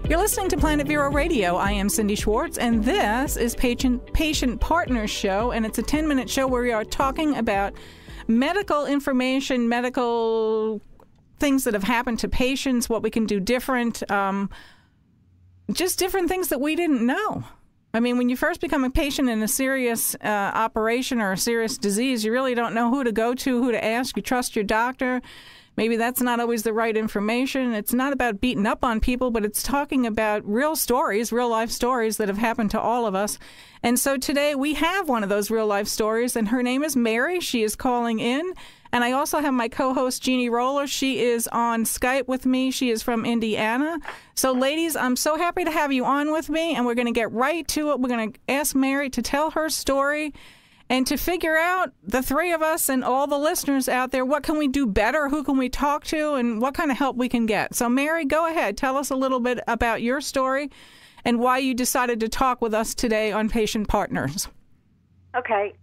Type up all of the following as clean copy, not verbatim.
You're listening to Planet Vero Radio. I am Cindy Schwartz, and this is Patient Partners Show, and it's a 10-minute show where we are talking about medical information, medical things that have happened to patients, what we can do different, just different things that we didn't know. I mean, when you first become a patient in a serious operation or a serious disease, you really don't know who to go to, who to ask. You trust your doctor. Maybe that's not always the right information. It's not about beating up on people, but it's talking about real stories, real life stories that have happened to all of us. And so today we have one of those real life stories, and her name is Mary. She is calling in. And I also have my co-host, Jeannie Roller. She is on Skype with me. She is from Indiana. So, ladies, I'm so happy to have you on with me, and we're going to get right to it. We're going to ask Mary to tell her story and to figure out, the three of us and all the listeners out there, what can we do better, who can we talk to, and what kind of help we can get. So, Mary, go ahead. Tell us a little bit about your story and why you decided to talk with us today on Patient Partners. Okay.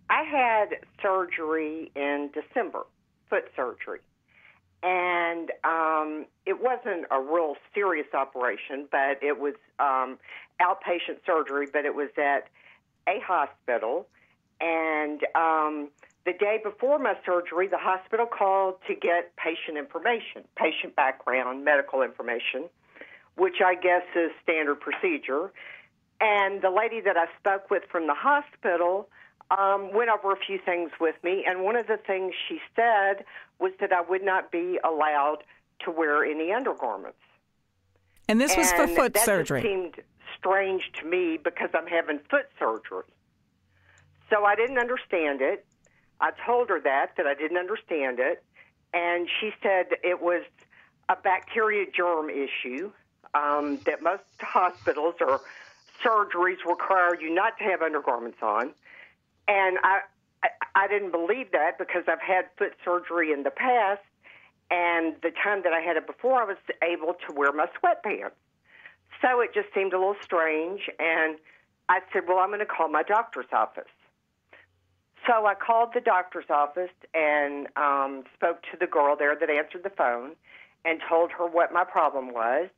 I had surgery in December, foot surgery. And it wasn't a real serious operation, but it was outpatient surgery, but it was at a hospital. And the day before my surgery, the hospital called to get patient information, patient background, medical information, which I guess is standard procedure. And the lady that I spoke with from the hospital went over a few things with me, and one of the things she said was that I would not be allowed to wear any undergarments. And this was for foot surgery. That seemed strange to me because I'm having foot surgery. So I didn't understand it. I told her that I didn't understand it, and she said it was a bacteria germ issue, that most hospitals or surgeries require you not to have undergarments on. And I didn't believe that because I've had foot surgery in the past, and the time that I had it before, I was able to wear my sweatpants. So it just seemed a little strange, and I said, well, I'm going to call my doctor's office. So I called the doctor's office and spoke to the girl there that answered the phone and told her what my problem was,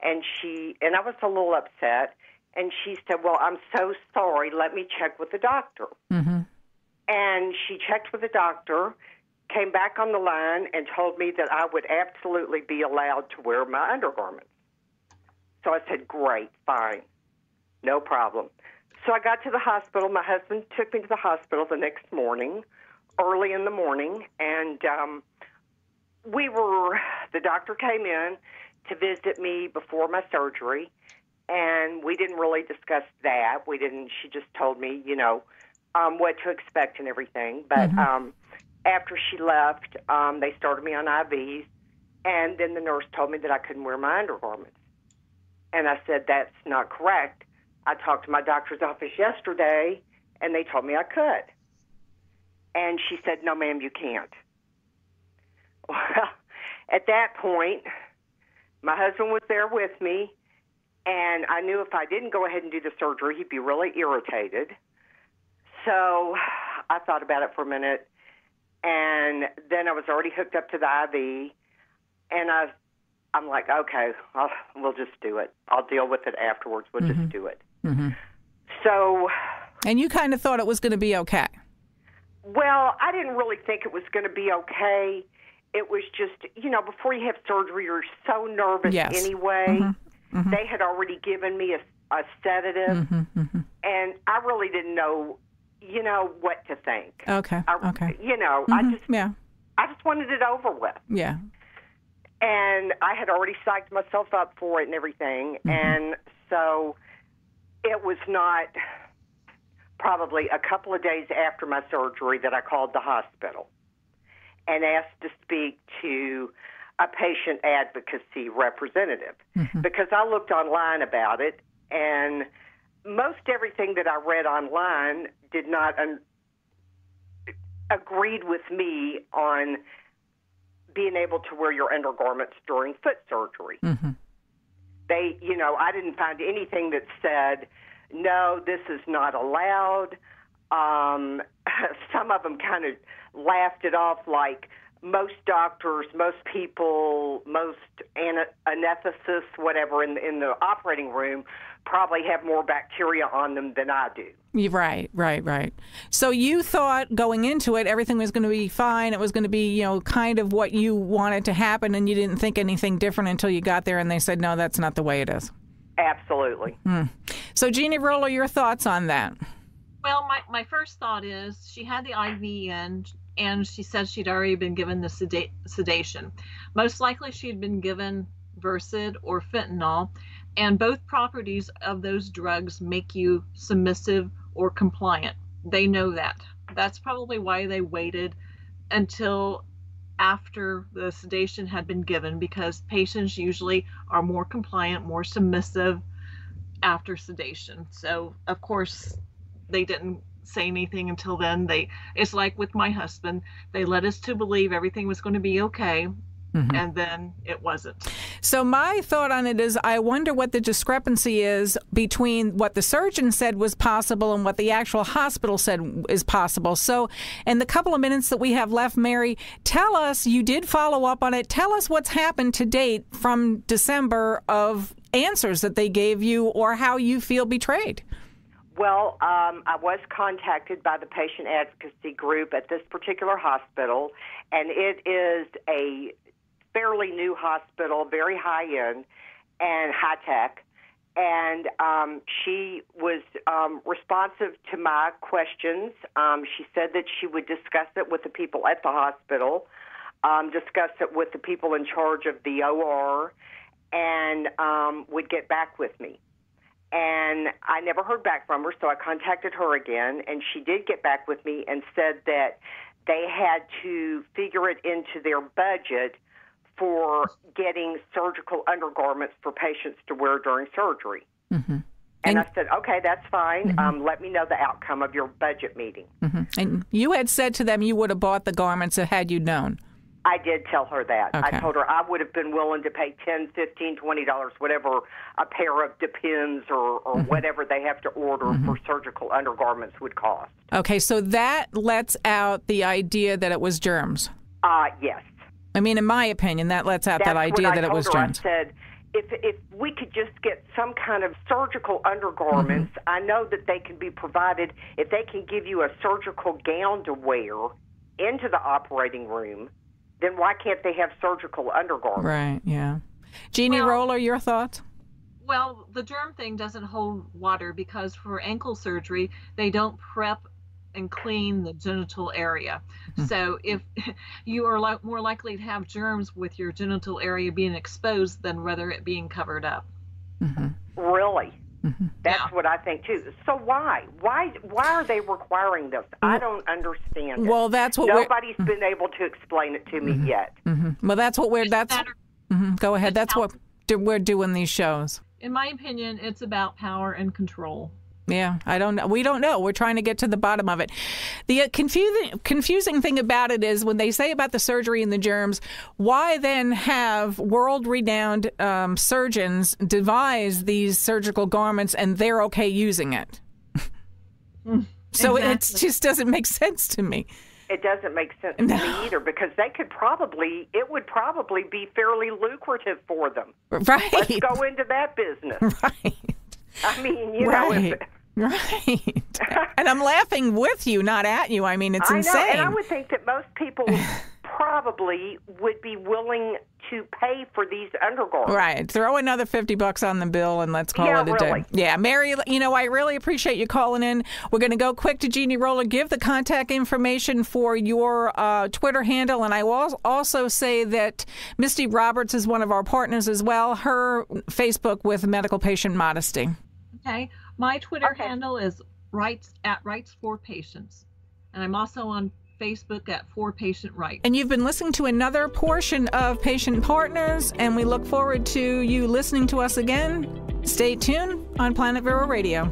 and I was a little upset. And she said, well, I'm so sorry. Let me check with the doctor. Mm-hmm. And she checked with the doctor, came back on the line, and told me that I would absolutely be allowed to wear my undergarments. So I said, great, fine, no problem. So I got to the hospital. My husband took me to the hospital the next morning, early in the morning, and the doctor came in to visit me before my surgery. And we didn't really discuss that. She just told me, what to expect and everything. But after she left, they started me on IVs. And then the nurse told me that I couldn't wear my undergarments. And I said, that's not correct. I talked to my doctor's office yesterday, and they told me I could. And she said, no, ma'am, you can't. Well, at that point, my husband was there with me. And I knew if I didn't go ahead and do the surgery, he'd be really irritated. So I thought about it for a minute, and then I was already hooked up to the IV, and I'm like, okay, we'll just do it. I'll deal with it afterwards. We'll just do it. Mm-hmm. So. And you kind of thought it was going to be okay. Well, I didn't really think it was going to be okay. It was just, before you have surgery, you're so nervous anyway. Mm-hmm. Mm-hmm. They had already given me a sedative, and I really didn't know, what to think. Okay. Mm-hmm. I just wanted it over with. Yeah. And I had already psyched myself up for it and everything, and so it was not probably a couple of days after my surgery that I called the hospital and asked to speak to a patient advocacy representative, because I looked online about it, and most everything that I read online did not agreed with me on being able to wear your undergarments during foot surgery. Mm-hmm. I didn't find anything that said, no, this is not allowed. Some of them kind of laughed it off like, most doctors, most people, most anesthetists, whatever, in the operating room probably have more bacteria on them than I do. Right. So you thought going into it, everything was going to be fine. It was going to be, kind of what you wanted to happen, and you didn't think anything different until you got there and they said, no, that's not the way it is. Absolutely. So, Jeannie Roller, your thoughts on that? Well, my first thought is she had the IV in, and she said she'd already been given the sedation. Most likely she'd been given Versed or fentanyl, and both properties of those drugs make you submissive or compliant. They know that. That's probably why they waited until after the sedation had been given, because patients usually are more compliant, more submissive after sedation. So, of course, they didn't say anything until then. It's like with my husband, they led us to believe everything was going to be okay. And then it wasn't. So my thought on it is I wonder what the discrepancy is between what the surgeon said was possible and what the actual hospital said is possible. So in the couple of minutes that we have left, Mary, tell us, you did follow up on it. Tell us what's happened to date from December of answers that they gave you or how you feel betrayed. Well, I was contacted by the patient advocacy group at this particular hospital, and it is a fairly new hospital, very high-end and high-tech, and she was responsive to my questions. She said that she would discuss it with the people at the hospital, discuss it with the people in charge of the OR, and would get back with me. And I never heard back from her, so I contacted her again, and she did get back with me and said that they had to figure it into their budget for getting surgical undergarments for patients to wear during surgery. And I said, okay, that's fine. Let me know the outcome of your budget meeting. And you had said to them you would have bought the garments had you known. I did tell her that. Okay. I told her I would have been willing to pay $10, $15, $20, whatever a pair of Depends or whatever they have to order for surgical undergarments would cost. Okay, so that lets out the idea that it was germs. Yes. I mean, in my opinion, that lets out that idea that it was germs. I said, if we could just get some kind of surgical undergarments, I know that they can be provided. If they can give you a surgical gown to wear into the operating room, then why can't they have surgical undergarments? Right, yeah. Jeannie Roller, your thoughts? Well, the germ thing doesn't hold water because for ankle surgery, they don't prep and clean the genital area. So if you are more likely to have germs with your genital area being exposed than rather it being covered up. Really? That's what I think too. So why are they requiring this? I don't understand it. Well, that's what nobody's been able to explain it to me yet. Well, that's what go ahead. That's what we're doing these shows. In my opinion, it's about power and control. Yeah, I don't know. We don't know. We're trying to get to the bottom of it. The confusing thing about it is when they say about the surgery and the germs, why then have world-renowned surgeons devise these surgical garments and they're okay using it? So It just doesn't make sense to me. It doesn't make sense to me either because it would probably be fairly lucrative for them. Right. Let's go into that business. Right. I mean, you know. Right. And I'm laughing with you, not at you. I mean, it's insane. I know, and I would think that most people probably would be willing to pay for these undergarments. Right. Throw another $50 on the bill and let's call it a day. Yeah, Mary, I really appreciate you calling in. We're going to go quick to Jeannie Roller. Give the contact information for your Twitter handle. And I will also say that Misty Roberts is one of our partners as well. Her Facebook with Medical Patient Modesty. Okay. My Twitter handle is Rights for Patients. And I'm also on Facebook at For Patient Rights. And you've been listening to another portion of Patient Partners, and we look forward to you listening to us again. Stay tuned on Planet Vero Radio.